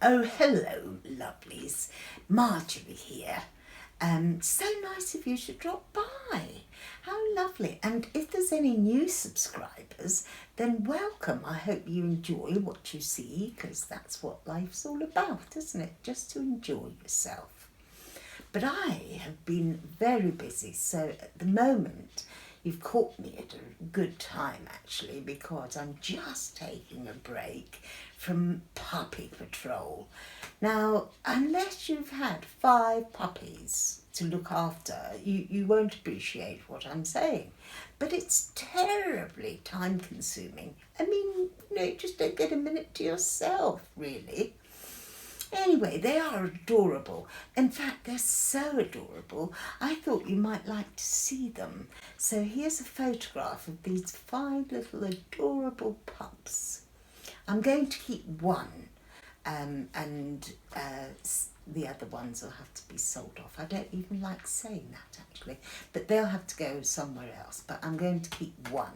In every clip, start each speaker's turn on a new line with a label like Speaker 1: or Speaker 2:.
Speaker 1: Oh, hello, lovelies. Marjorie here. So nice of you to drop by. How lovely. And if there's any new subscribers, then welcome. I hope you enjoy what you see, because that's what life's all about, isn't it? Just to enjoy yourself. But I have been very busy, so at the moment you've caught me at a good time actually, because I'm just taking a break from puppy patrol. Now, unless you've had 5 puppies to look after, you won't appreciate what I'm saying. But it's terribly time consuming. I mean, you just don't get a minute to yourself, really. Anyway, they are adorable. In fact, they're so adorable, I thought you might like to see them. So here's a photograph of these 5 little adorable pups. I'm going to keep one, and the other ones will have to be sold off. I don't even like saying that, actually, but they'll have to go somewhere else. But I'm going to keep one.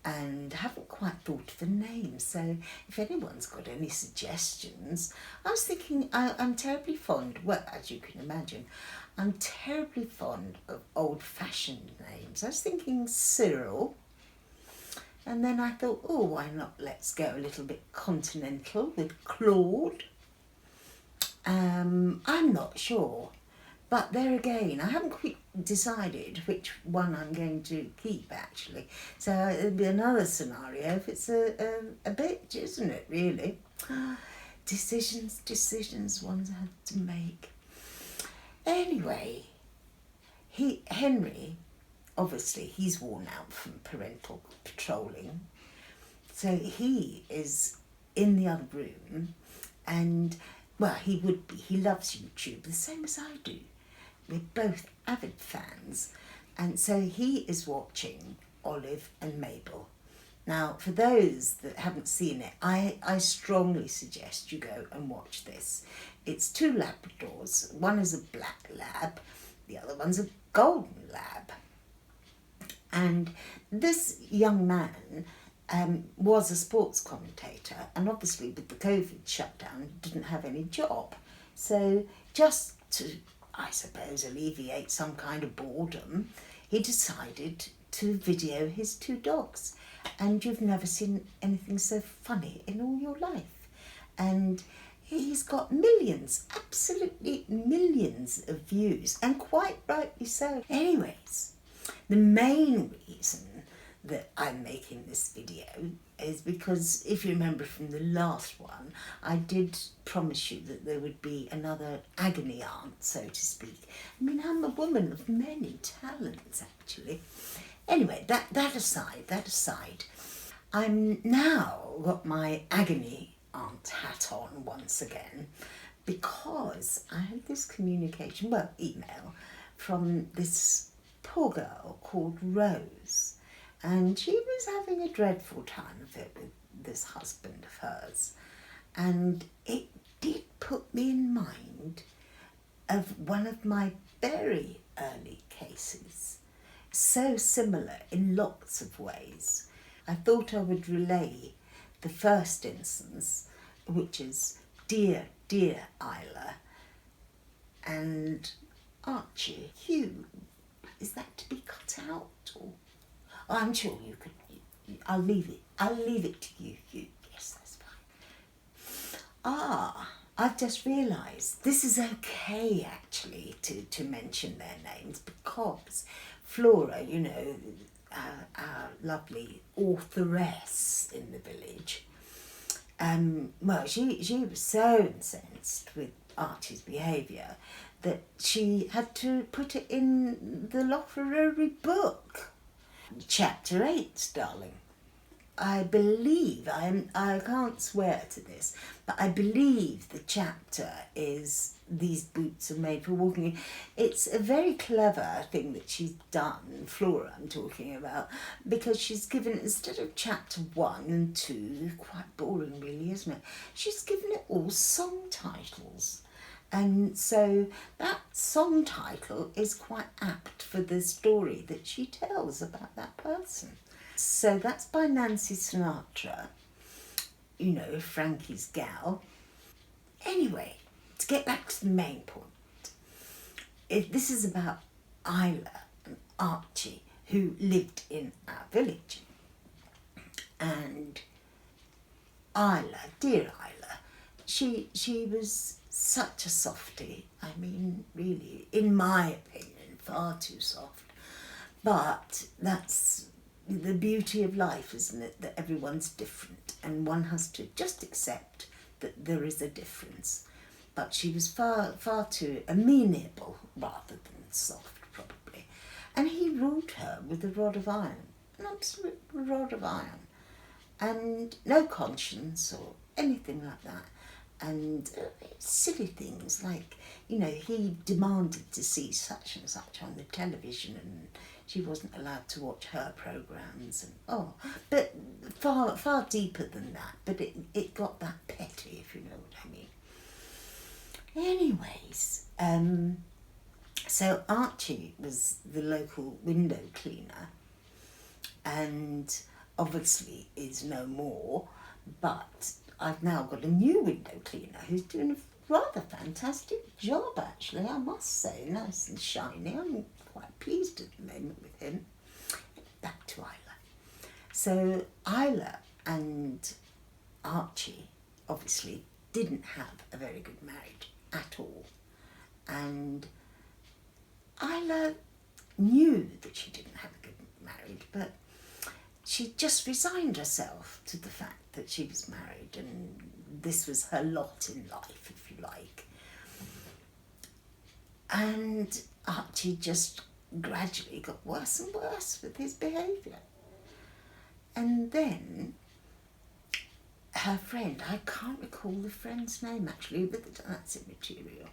Speaker 1: And haven't quite thought of a name, so if anyone's got any suggestions. I was thinking, I'm terribly fond, well, as you can imagine, I'm terribly fond of old-fashioned names. I was thinking Cyril, and then I thought, oh, why not, let's go a little bit continental with Claude. I'm not sure. But there again, I haven't quite decided which one I'm going to keep, actually. So it'll be another scenario if it's a bitch, isn't it, really? Decisions one's had to make. Anyway, Henry, obviously, he's worn out from parental patrolling. So he is in the other room and, well, he would be. He loves YouTube, the same as I do. We're both avid fans, and so he is watching Olive and Mabel. Now, for those that haven't seen it, I strongly suggest you go and watch this. It's 2 Labradors. One is a black lab, the other one's a golden lab. And this young man was a sports commentator, and obviously with the COVID shutdown didn't have any job. So just to, I suppose, alleviate some kind of boredom, he decided to video his 2 dogs. And you've never seen anything so funny in all your life. And he's got millions, absolutely millions of views, and quite rightly so. Anyways, the main reason that I'm making this video is because, if you remember from the last one, I did promise you that there would be another agony aunt, so to speak. I mean, I'm a woman of many talents, actually. Anyway, that aside, I'm now got my agony aunt hat on once again, because I had this communication, well, email, from this poor girl called Rose. And she was having a dreadful time of it with this husband of hers. And it did put me in mind of one of my very early cases. So similar in lots of ways. I thought I would relay the first instance, which is dear, dear Isla, and Archie. Hugh, is that to be cut out, or? Oh, I'm sure you could. I'll leave it to you. Yes, that's fine. I've just realised this is okay, actually, to mention their names, because Flora, you know, our lovely authoress in the village, well, she was so incensed with Archie's behaviour that she had to put it in the literary book. Chapter 8, darling. I believe, I can't swear to this, but I believe the chapter is These Boots Are Made for Walking. It's a very clever thing that she's done, Flora I'm talking about, because she's given, instead of chapter 1 and 2, quite boring really, isn't it? She's given it all song titles. And so that song title is quite apt for the story that she tells about that person. So that's by Nancy Sinatra, you know, Frankie's gal. Anyway, to get back to the main point, this is about Isla and Archie, who lived in our village. And Isla, dear Isla, she was such a softie. I mean, really, in my opinion, far too soft. But that's the beauty of life, isn't it? That everyone's different and one has to just accept that there is a difference. But she was far too amenable rather than soft, probably. And he ruled her with a rod of iron, an absolute rod of iron. And no conscience or anything like that. And silly things like, you know, he demanded to see such and such on the television and she wasn't allowed to watch her programmes. And but far deeper than that. But it got that petty, if you know what I mean. Anyways, so Archie was the local window cleaner and obviously is no more, but I've now got a new window cleaner who's doing a rather fantastic job, actually, I must say. Nice and shiny. I'm quite pleased at the moment with him. Back to Isla. So Isla and Archie obviously didn't have a very good marriage at all. And Isla knew that she didn't have a good marriage, but she just resigned herself to the fact that she was married and this was her lot in life, if you like. And Archie just gradually got worse and worse with his behaviour. And then her friend, I can't recall the friend's name actually, but that's immaterial.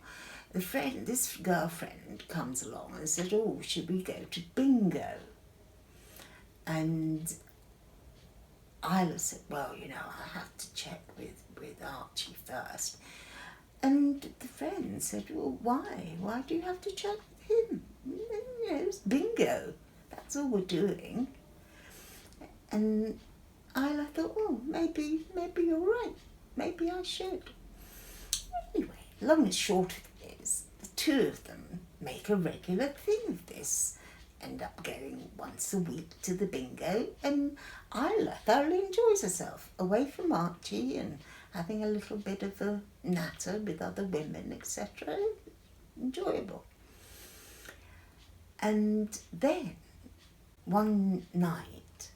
Speaker 1: This girlfriend comes along and said, "Oh, should we go to bingo?" And Isla said, "Well, you know, I have to check with Archie first." And the friend said, "Well, why? Why do you have to check with him? You know, it's bingo. That's all we're doing." And Isla thought, "Oh, maybe you're right. Maybe I should." Anyway, long and short of it is, the two of them make a regular thing of this. End up going once a week to the bingo, and Isla thoroughly enjoys herself, away from Archie and having a little bit of a natter with other women, etc. Enjoyable. And then, one night,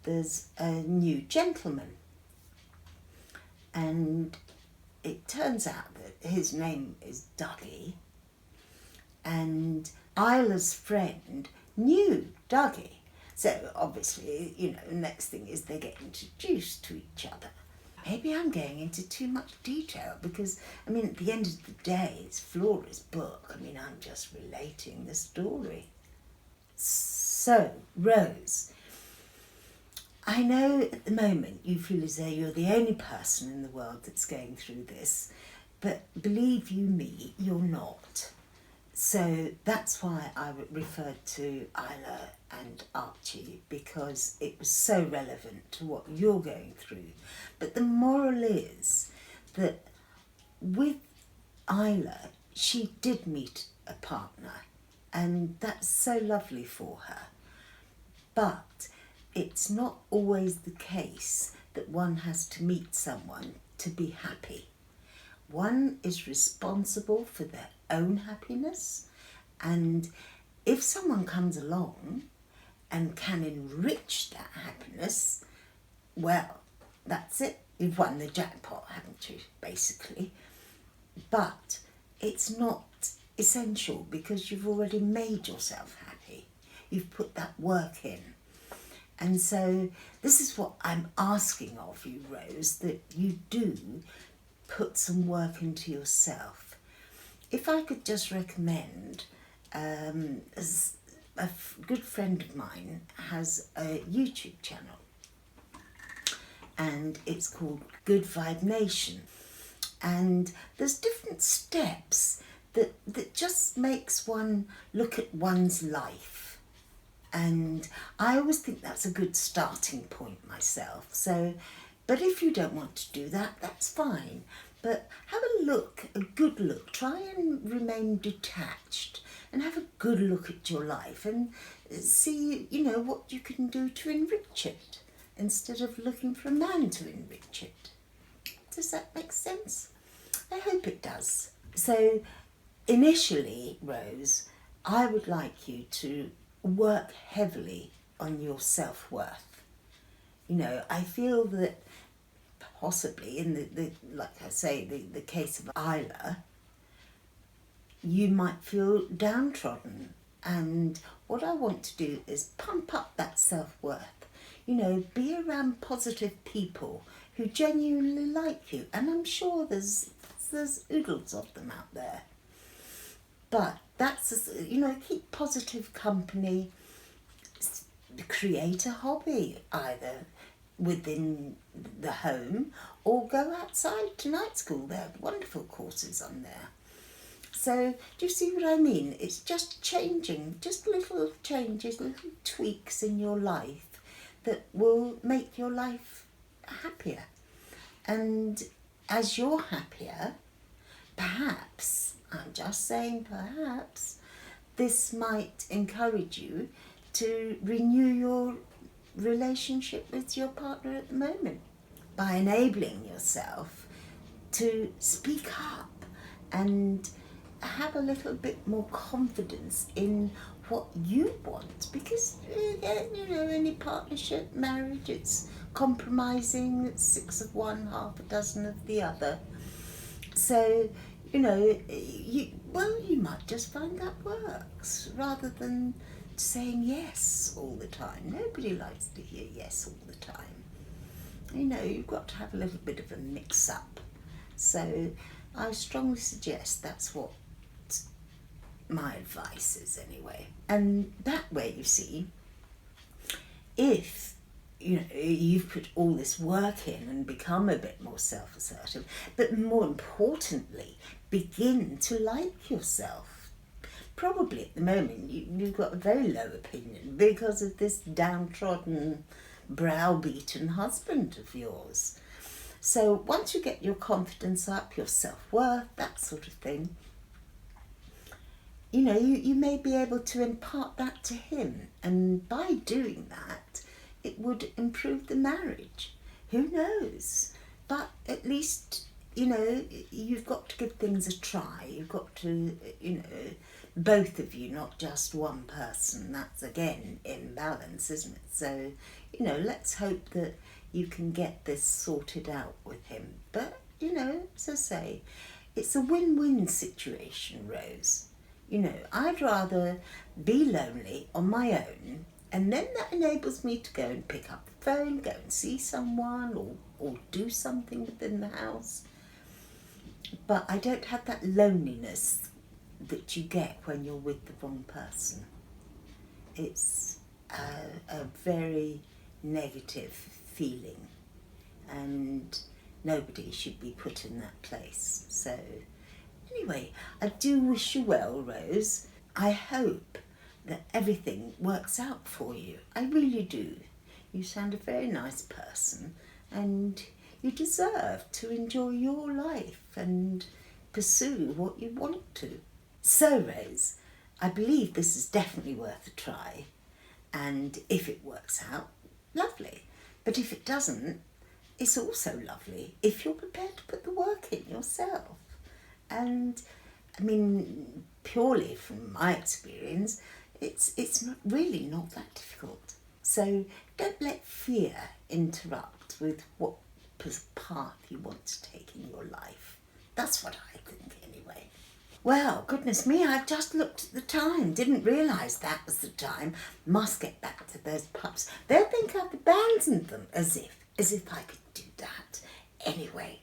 Speaker 1: there's a new gentleman, and it turns out that his name is Dolly, and Isla's friend knew Dougie. So obviously, you know, the next thing is they get introduced to each other. Maybe I'm going into too much detail because, I mean, at the end of the day, it's Flora's book. I mean, I'm just relating the story. So, Rose, I know at the moment you feel as though you're the only person in the world that's going through this, but believe you me, you're not. So that's why I referred to Isla and Archie, because it was so relevant to what you're going through. But the moral is that with Isla, she did meet a partner, and that's so lovely for her. But it's not always the case that one has to meet someone to be happy. One is responsible for their own happiness, and if someone comes along and can enrich that happiness, well, that's it. You've won the jackpot, haven't you, basically? But it's not essential because you've already made yourself happy. You've put that work in. And so this is what I'm asking of you, Rose, that you do put some work into yourself. If I could just recommend, as a good friend of mine has a YouTube channel, and it's called Good Vibe Nation. And there's different steps that just makes one look at one's life. And I always think that's a good starting point myself. So, but if you don't want to do that, that's fine. But have a a good look. Try and remain detached and have a good look at your life and see, what you can do to enrich it instead of looking for a man to enrich it. Does that make sense? I hope it does. So initially, Rose, I would like you to work heavily on your self-worth. I feel that possibly in the like I say, the case of Isla, you might feel downtrodden. And what I want to do is pump up that self-worth. Be around positive people who genuinely like you. And I'm sure there's oodles of them out there. But that's, keep positive company. Create a hobby, either within the home or go outside to night school. There are wonderful courses on there. So do you see what I mean? It's just changing, just little changes, little tweaks in your life that will make your life happier. And as you're happier, perhaps, I'm just saying perhaps, this might encourage you to renew your relationship with your partner at the moment by enabling yourself to speak up and have a little bit more confidence in what you want, because any partnership, marriage, it's compromising, it's 6 of one, half a dozen of the other. So you might just find that works rather than saying yes all the time. Nobody likes to hear yes all the time. You've got to have a little bit of a mix-up. So I strongly suggest that's what my advice is anyway. And that way, you see, if you've put all this work in and become a bit more self-assertive, but more importantly, begin to like yourself. Probably at the moment you've got a very low opinion because of this downtrodden, browbeaten husband of yours. So once you get your confidence up, your self-worth, that sort of thing, you may be able to impart that to him. And by doing that, it would improve the marriage. Who knows? But at least, you've got to give things a try. You've got to, both of you, not just one person. That's, again, imbalance, isn't it? So, let's hope that you can get this sorted out with him. But, as I say, it's a win-win situation, Rose. I'd rather be lonely on my own, and then that enables me to go and pick up the phone, go and see someone or do something within the house. But I don't have that loneliness that you get when you're with the wrong person. It's a very negative feeling, and nobody should be put in that place. So anyway, I do wish you well, Rose. I hope that everything works out for you. I really do. You sound a very nice person, and you deserve to enjoy your life and pursue what you want to. So, Rose, I believe this is definitely worth a try, and if it works out, lovely. But if it doesn't, it's also lovely if you're prepared to put the work in yourself. And I mean, purely from my experience, it's not that difficult. So don't let fear interrupt with what path you want to take in your life. That's what I think anyway. Well, goodness me, I've just looked at the time. Didn't realise that was the time. Must get back to those pups. They'll think I've abandoned them, as if I could do that. Anyway,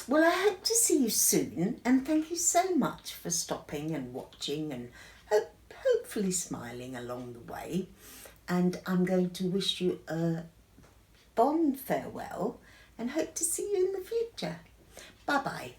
Speaker 1: well, I hope to see you soon, and thank you so much for stopping and watching and hopefully smiling along the way. And I'm going to wish you a fond farewell and hope to see you in the future. Bye-bye.